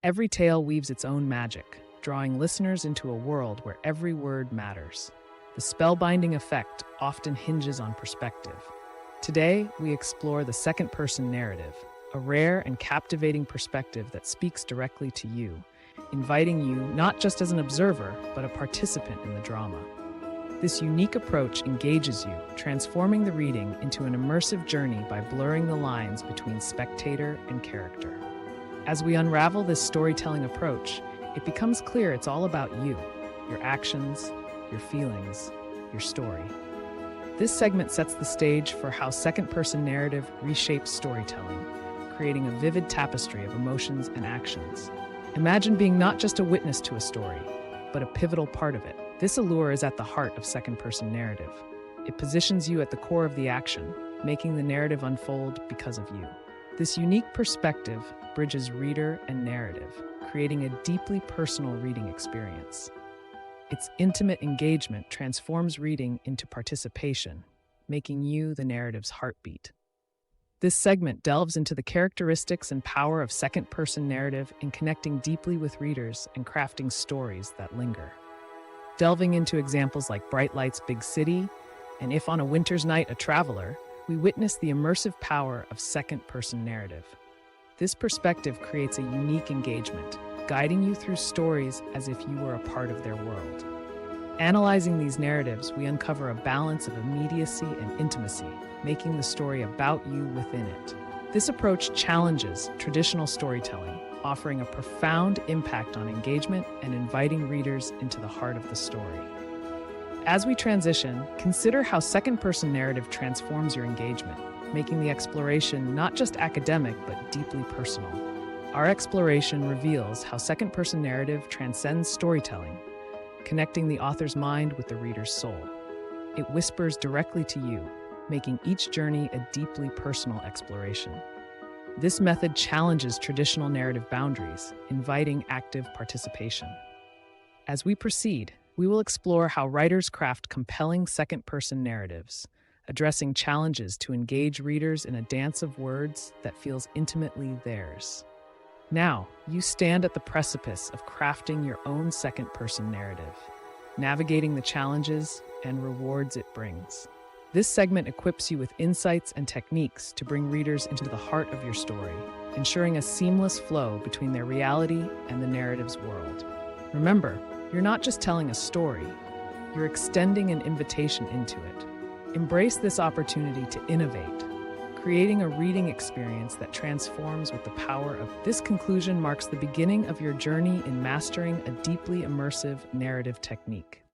Every tale weaves its own magic, drawing listeners into a world where every word matters. The spellbinding effect often hinges on perspective. Today, we explore the second-person narrative, a rare and captivating perspective that speaks directly to you, inviting you not just as an observer, but a participant in the drama. This unique approach engages you, transforming the reading into an immersive journey by blurring the lines between spectator and character. As we unravel this storytelling approach, it becomes clear it's all about you, your actions, your feelings, your story. This segment sets the stage for how second-person narrative reshapes storytelling, creating a vivid tapestry of emotions and actions. Imagine being not just a witness to a story, but a pivotal part of it. This allure is at the heart of second-person narrative. It positions you at the core of the action, making the narrative unfold because of you. This unique perspective bridges reader and narrative, creating a deeply personal reading experience. Its intimate engagement transforms reading into participation, making you the narrative's heartbeat. This segment delves into the characteristics and power of second-person narrative in connecting deeply with readers and crafting stories that linger. Delving into examples like Bright Lights, Big City, and If on a Winter's Night, a Traveler, we witness the immersive power of second-person narrative. This perspective creates a unique engagement, guiding you through stories as if you were a part of their world. Analyzing these narratives, we uncover a balance of immediacy and intimacy, making the story about you within it. This approach challenges traditional storytelling, offering a profound impact on engagement and inviting readers into the heart of the story. As we transition, consider how second-person narrative transforms your engagement, making the exploration not just academic but deeply personal. Our exploration reveals how second-person narrative transcends storytelling, connecting the author's mind with the reader's soul. It whispers directly to you, making each journey a deeply personal exploration. This method challenges traditional narrative boundaries, inviting active participation. As we proceed, we will explore how writers craft compelling second-person narratives, addressing challenges to engage readers in a dance of words that feels intimately theirs. Now, you stand at the precipice of crafting your own second-person narrative, navigating the challenges and rewards it brings. This segment equips you with insights and techniques to bring readers into the heart of your story, ensuring a seamless flow between their reality and the narrative's world. Remember, you're not just telling a story, you're extending an invitation into it. Embrace this opportunity to innovate, creating a reading experience that transforms with the power of. This conclusion marks the beginning of your journey in mastering a deeply immersive narrative technique.